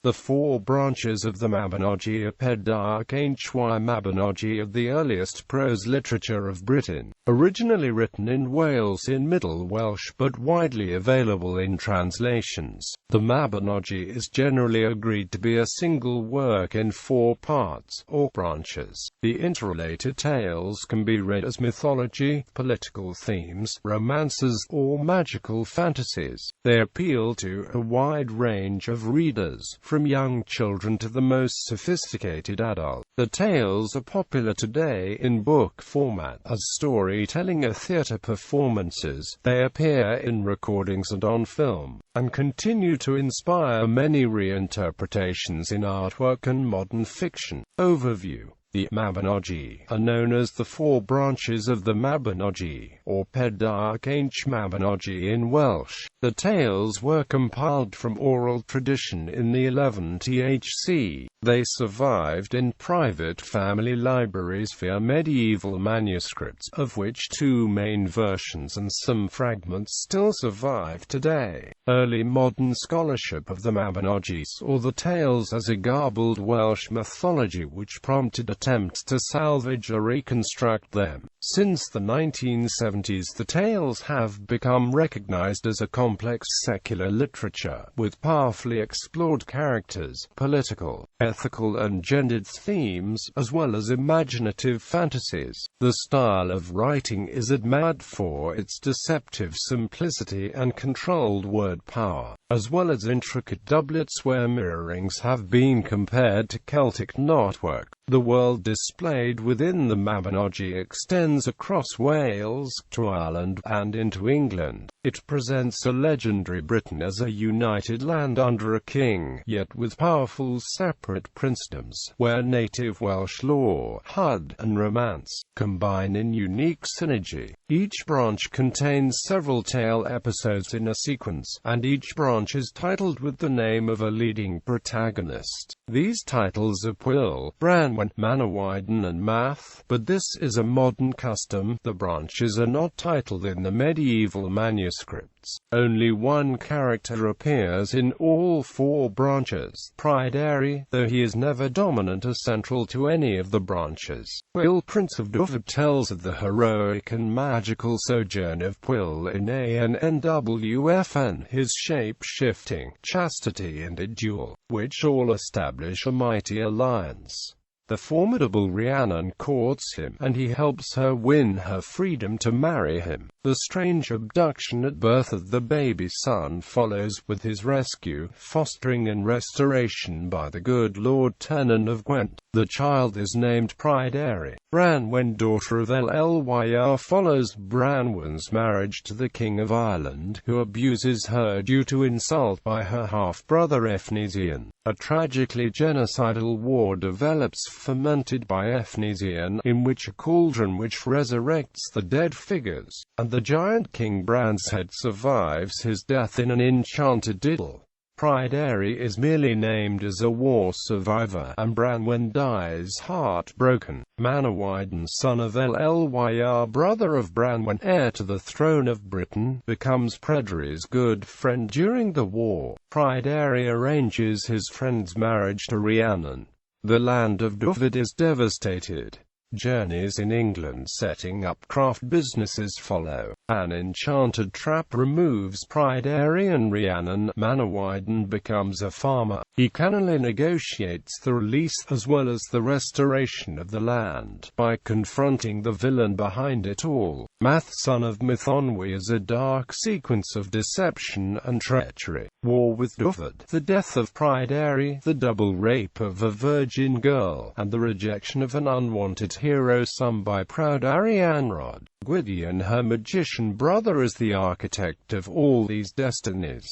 The four branches of the Mabinogi are Pedair Cainc Y Mabinogi of the earliest prose literature of Britain, originally written in Wales in Middle Welsh but widely available in translations. The Mabinogi is generally agreed to be a single work in four parts, or branches. The interrelated tales can be read as mythology, political themes, romances, or magical fantasies. They appeal to a wide range of readers, from young children to the most sophisticated adult. The tales are popular today in book format, as storytelling or theatre performances. They appear in recordings and on film, and continue to inspire many reinterpretations in artwork and modern fiction. Overview. The Mabinogi are known as the four branches of the Mabinogi, or Pedair Cainc Y Mabinogi in Welsh. The tales were compiled from oral tradition in the 11th. They survived in private family libraries via medieval manuscripts, of which two main versions and some fragments still survive today. Early modern scholarship of the Mabinogi saw the tales as a garbled Welsh mythology which prompted attempts to salvage or reconstruct them. Since the 1970s, the tales have become recognized as a complex secular literature, with powerfully explored characters, political, ethical and gendered themes, as well as imaginative fantasies. The style of writing is admired for its deceptive simplicity and controlled word power, as well as intricate doublets where mirrorings have been compared to Celtic knotwork. The world displayed within the Mabinogi extends across Wales, to Ireland, and into England. It presents a legendary Britain as a united land under a king, yet with powerful separate princedoms, where native Welsh lore, HUD, and romance combine in unique synergy. Each branch contains several tale episodes in a sequence, and each branch is titled with the name of a leading protagonist. These titles are Pwyll, Branwen, Manawydan and Math, but this is a modern custom. The branches are not titled in the medieval manuscripts. Only one character appears in all four branches, Pedair, though he is never dominant or central to any of the branches. Pwyll, Prince of Dyfed, tells of the heroic and magical sojourn of Pwyll in ANNWFN, his shape-shifting, chastity and a duel, which all establish a mighty alliance. The formidable Rhiannon courts him, and he helps her win her freedom to marry him. The strange abduction at birth of the baby son follows, with his rescue, fostering and restoration by the good Lord Tennon of Gwent. The child is named Pedair. Branwen, daughter of Llyr, follows Branwen's marriage to the King of Ireland, who abuses her due to insult by her half-brother Efnisien. A tragically genocidal war develops, fomented by Efnisien, in which a cauldron which resurrects the dead figures, and the giant King Bran's head survives his death in an enchanted diddle. Pedair is merely named as a war survivor, and Branwen dies heartbroken. Manawydan, son of Llyr, brother of Branwen, heir to the throne of Britain, becomes Pedair's good friend during the war. Pedair arranges his friend's marriage to Rhiannon. The land of Dyfed is devastated. Journeys in England setting up craft businesses follow. An enchanted trap removes Pedair and Rhiannon. Manawydan becomes a farmer. He cannily negotiates the release, as well as the restoration of the land, by confronting the villain behind it all. Math, son of Mythonwy, is a dark sequence of deception and treachery. War with Dyfed, the death of Pedair, the double rape of a virgin girl, and the rejection of an unwanted hero son by proud Arianrhod. Gwydion, her magician brother, is the architect of all these destinies.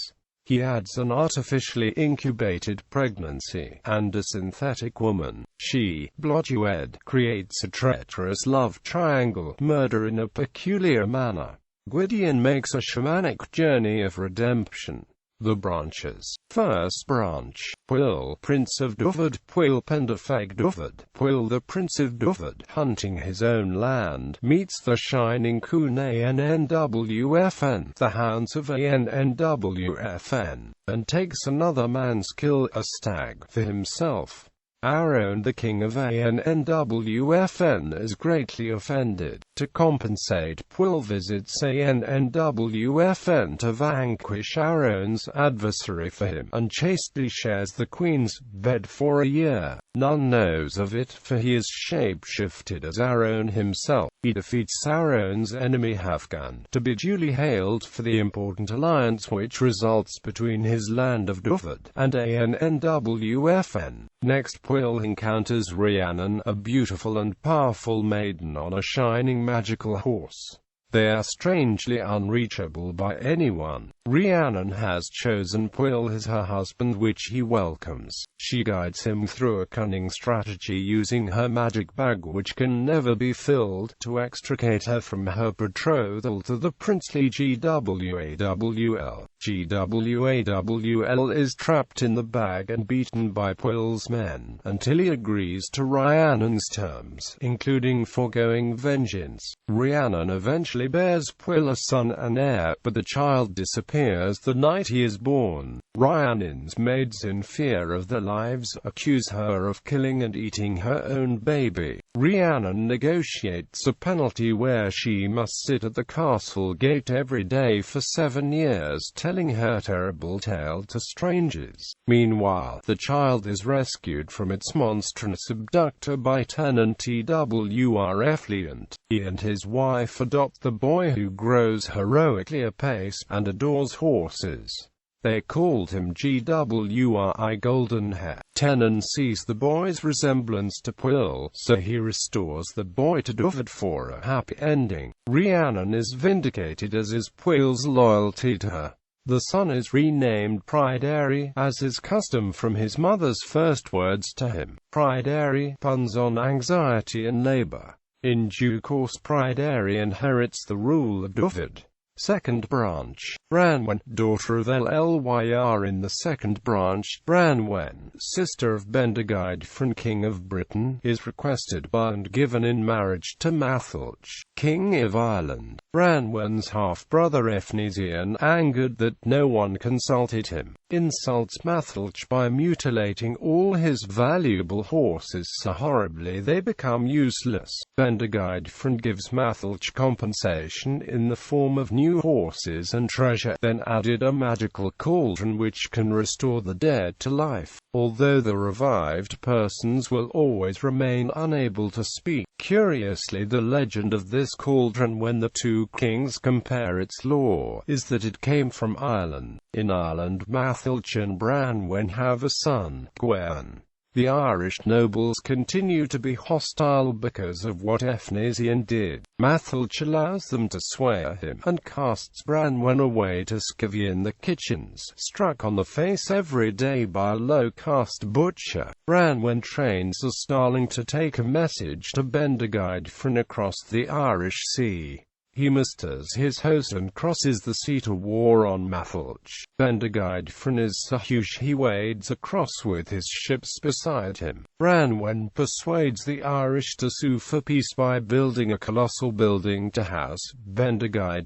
He adds an artificially incubated pregnancy, and a synthetic woman. She, Blodeuwedd, creates a treacherous love triangle, murder in a peculiar manner. Gwydion makes a shamanic journey of redemption. The branches. First branch. Pwyll, Prince of Dyfed. Pwyll Penderfeg Dyfed. Pwyll, the Prince of Dyfed, hunting his own land, meets the shining coon Annwfn, the hounds of Annwfn, and takes another man's kill, a stag, for himself. Arawn, the king of Annwfn, is greatly offended. To compensate, Pwyll visits Annwfn to vanquish Arawn's adversary for him, and chastely shares the queen's bed for a year. None knows of it, for he is shape-shifted as Arawn himself. He defeats Arawn's enemy Hafgan, to be duly hailed for the important alliance which results between his land of Dyfed and Annwfn. Next, Pwyll encounters Rhiannon, a beautiful and powerful maiden on a shining magical horse. They are strangely unreachable by anyone. Rhiannon has chosen Pwyll as her husband, which he welcomes. She guides him through a cunning strategy using her magic bag, which can never be filled, to extricate her from her betrothal to the princely Gwawl. Gwawl is trapped in the bag and beaten by Pwyll's men, until he agrees to Rhiannon's terms, including foregoing vengeance. Rhiannon eventually bears Pwyll a son and heir, but the child disappears the night he is born. Rhiannon's maids, in fear of their lives, accuse her of killing and eating her own baby. Rhiannon negotiates a penalty where she must sit at the castle gate every day for 7 years, telling her terrible tale to strangers. Meanwhile, the child is rescued from its monstrous abductor by Tenant Twrfleant. He and his wife adopt the boy, who grows heroically apace, and adores horses. They called him Gwi Golden Hair. Tenant sees the boy's resemblance to Pwyll, so he restores the boy to Dyfed for a happy ending. Rhiannon is vindicated, as is Pwyll's loyalty to her. The son is renamed Pedair, as is custom from his mother's first words to him. Pedair puns on anxiety and labor. In due course, Pedair inherits the rule of Dyfed. Second branch. Branwen, daughter of Lyr. In the second branch, Branwen, sister of Pedair King of Britain, is requested by and given in marriage to Matholch, King of Ireland. Branwen's half-brother Efnisien, angered that no one consulted him, insults Matholch by mutilating all his valuable horses so horribly they become useless. Pedair gives Matholch compensation in the form of new horses and treasure, then added a magical cauldron which can restore the dead to life, although the revived persons will always remain unable to speak. Curiously, the legend of this cauldron, when the two kings compare its lore, is that it came from Ireland. In Ireland, Matholch and Branwen have a son, Gwen. The Irish nobles continue to be hostile because of what Efnisien did. Matholch allows them to sway him, and casts Branwen away to scavenge in the kitchens, struck on the face every day by a low-caste butcher. Branwen trains a starling to take a message to Pedair across the Irish Sea. He musters his host and crosses the sea to war on Matholch. Pedair is so huge he wades across with his ships beside him. Branwen persuades the Irish to sue for peace by building a colossal building to house Pedair,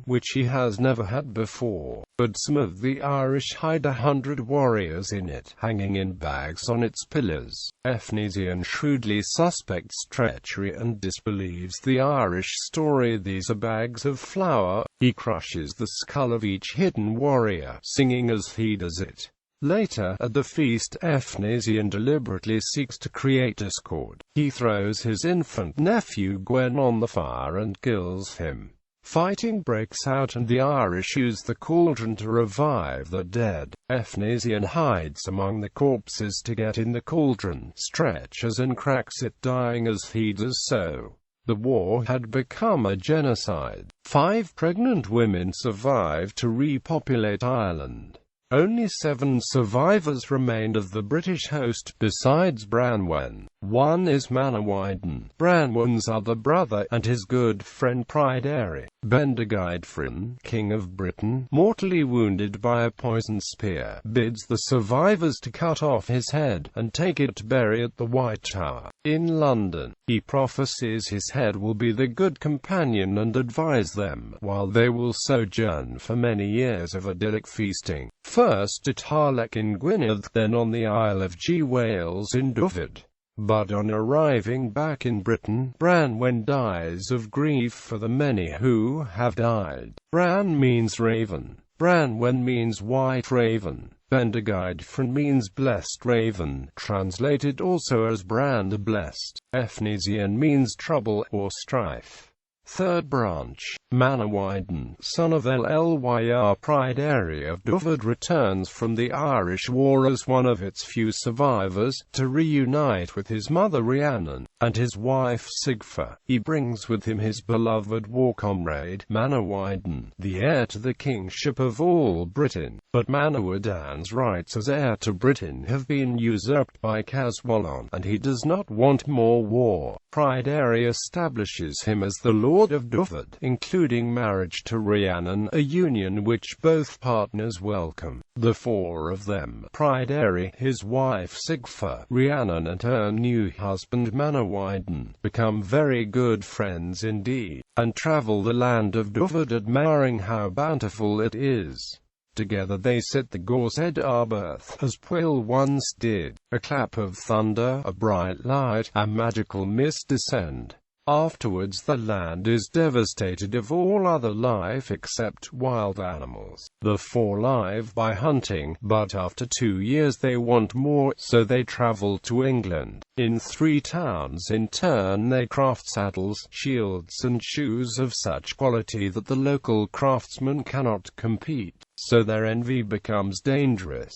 which he has never had before. But some of the Irish hide 100 warriors in it, hanging in bags on its pillars. Efnisien shrewdly suspects treachery and disbelieves the Irish story these are bags of flour. He crushes the skull of each hidden warrior, singing as he does it. Later, at the feast, Efnisien deliberately seeks to create discord. He throws his infant nephew Gwen on the fire and kills him. Fighting breaks out and the Irish use the cauldron to revive the dead. Efnisien hides among the corpses to get in the cauldron, stretches and cracks it, dying as he does so. The war had become a genocide. 5 pregnant women survived to repopulate Ireland. Only 7 survivors remained of the British host, besides Branwen. One is Manawydan, Branwen's other brother, and his good friend Pedair Cainc, king of Britain, mortally wounded by a poisoned spear, bids the survivors to cut off his head, and take it to bury at the White Tower, in London. He prophesies his head will be the good companion and advise them, while they will sojourn for many years of idyllic feasting, first at Harlech in Gwynedd, then on the Isle of Wales in Dyfed. But on arriving back in Britain, Branwen dies of grief for the many who have died. Bran means raven. Branwen means white raven. Pedair Cainc means blessed raven, translated also as Bran the blessed. Efnesian means trouble or strife. Third branch. Manawydan, son of Llyr Pedair of Dyfed, returns from the Irish War as one of its few survivors, to reunite with his mother Rhiannon, and his wife Sigfa. He brings with him his beloved war comrade, Manawydan, the heir to the kingship of all Britain. But Manawydan's rights as heir to Britain have been usurped by Caswallon, and he does not want more war. Pedair establishes him as the Lord of Dyfed, including marriage to Rhiannon, a union which both partners welcome. The four of them, Pedair, his wife Sigfa, Rhiannon and her new husband Manawydan, become very good friends indeed, and travel the land of Dyfed, admiring how bountiful it is. Together they set the Gorsedd Arbeth, as Pwyll once did. A clap of thunder, a bright light, a magical mist descend. Afterwards the land is devastated of all other life except wild animals. The four live by hunting, but after 2 years they want more, so they travel to England. In 3 towns in turn they craft saddles, shields and shoes of such quality that the local craftsmen cannot compete, so their envy becomes dangerous.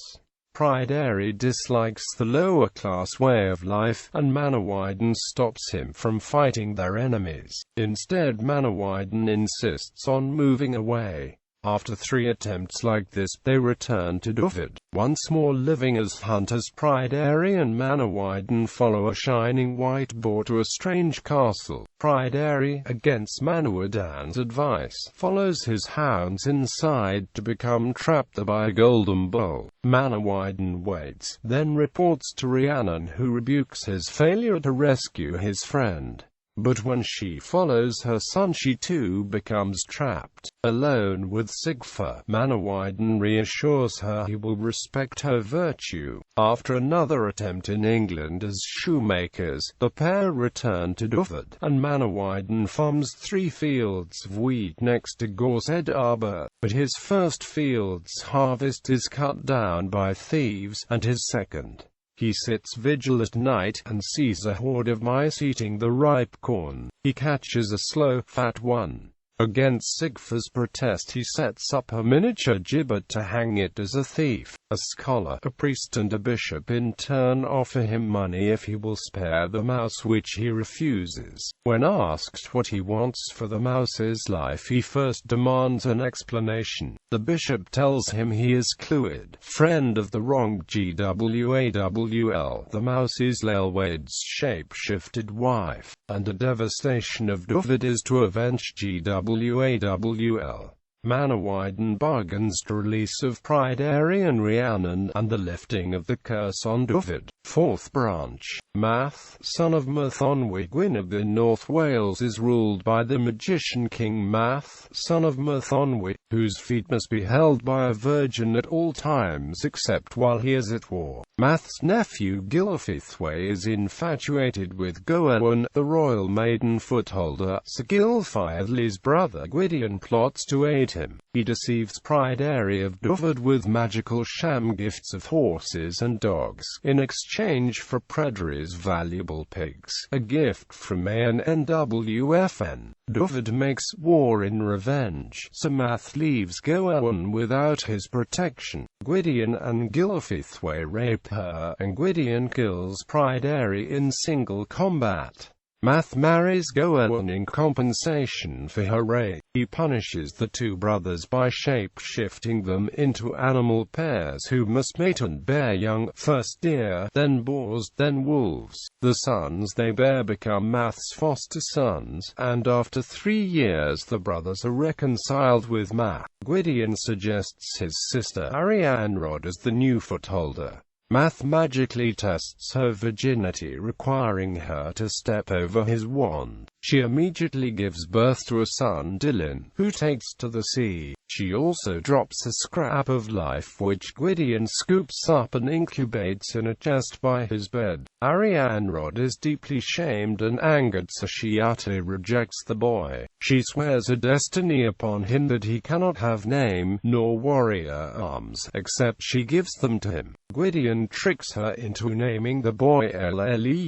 Pedair dislikes the lower-class way of life, and Manawydan stops him from fighting their enemies. Instead, Manawydan insists on moving away. After 3 attempts like this, they return to Dyfed. Once more living as hunters, Pedair and Manawydan follow a shining white boar to a strange castle. Pedair, against Manawydan's advice, follows his hounds inside to become trapped there by a golden bull. Manawydan waits, then reports to Rhiannon, who rebukes his failure to rescue his friend. But when she follows her son, she too becomes trapped. Alone with Sigfa, Manawydan reassures her he will respect her virtue. After another attempt in England as shoemakers, the pair return to Dyfed, and Manawydan farms 3 fields of wheat next to Gorsedd Arbeth. But his first field's harvest is cut down by thieves, and his second. He sits vigil at night, and sees a horde of mice eating the ripe corn. He catches a slow, fat one. Against Sigfa's protest he sets up a miniature gibbet to hang it as a thief. A scholar, a priest and a bishop in turn offer him money if he will spare the mouse, which he refuses. When asked what he wants for the mouse's life, he first demands an explanation. The bishop tells him he is Clwyd, friend of the wronged Gwawl, the mouse's Lelwade's shape-shifted wife, and the devastation of Dyfed is to avenge Gwawl. Manawydan bargains the release of Pedair and Rhiannon, and the lifting of the curse on Dyfed. Fourth branch. Math, son of Myddonwy Gwynedd in North Wales, is ruled by the magician King Math, son of Myddonwy, whose feet must be held by a virgin at all times except while he is at war. Math's nephew Gylfaethwy is infatuated with Gwawl, the royal maiden footholder. Sir Gylfaethwy's brother Gwydion plots to aid him. He deceives Pedair of Dyfed with magical sham gifts of horses and dogs, in exchange for Pedair's valuable pigs, a gift from ANNWFN. Dyfed makes war in revenge, so Math leaves Gwawl without his protection. Gwydion and Gylfaethwy rape her, and Gwydion kills Pedair in single combat. Math marries Gowan in compensation for her rape. He punishes the two brothers by shape-shifting them into animal pairs who must mate and bear young, first deer, then boars, then wolves. The sons they bear become Math's foster sons, and after 3 years the brothers are reconciled with Math. Gwydion suggests his sister Arianrhod as the new footholder. Math magically tests her virginity, requiring her to step over his wand. She immediately gives birth to a son, Dylan, who takes to the sea. She also drops a scrap of life which Gwydion scoops up and incubates in a chest by his bed. Arianrhod is deeply shamed and angered, so she utterly rejects the boy. She swears a destiny upon him that he cannot have name, nor warrior arms, except she gives them to him. Gwydion tricks her into naming the boy Llewellyn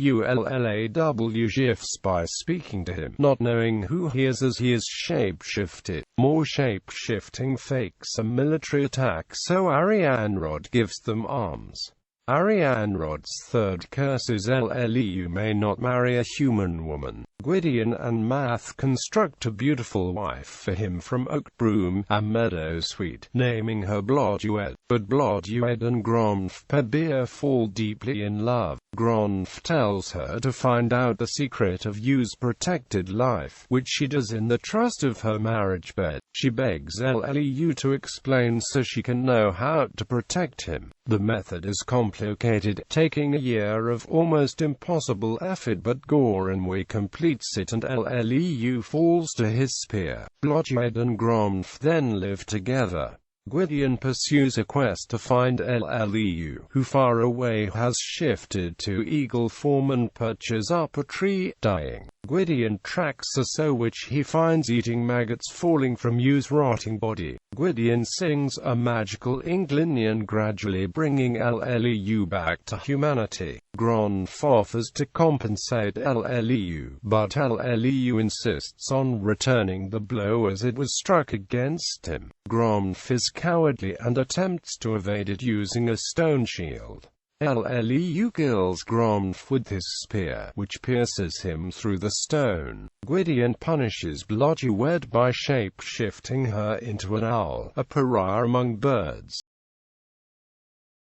by speaking to him, not knowing who he is as he is shape-shifted. More shape-shifting fakes a military attack, so Arianrhod gives them arms. Arianrhod's third curse is Lleu may not marry a human woman. Gwydion and Math construct a beautiful wife for him from oak broom, a meadow sweet, naming her Blodeuwedd. But Blodeuwedd and Gronf Pedair fall deeply in love. Gronf tells her to find out the secret of Lleu's protected life, which she does in the trust of her marriage bed. She begs Lleu to explain so she can know how to protect him. The method is complicated, taking a year of almost impossible effort, but Goran completes it and Lleu falls to his spear. Blodeuwedd and Gronf then live together. Gwydion pursues a quest to find Lleu, who far away has shifted to eagle form and perches up a tree, dying. Gwydion tracks a sow which he finds eating maggots falling from Lleu's rotting body. Gwydion sings a magical Englinian, gradually bringing Lleu back to humanity. Gronf offers to compensate Lleu, but Lleu insists on returning the blow as it was struck against him. Gronf is cowardly and attempts to evade it using a stone shield. Lleu kills Gronf with his spear, which pierces him through the stone. Gwydion punishes Blodeuwedd by shape-shifting her into an owl, a pariah among birds.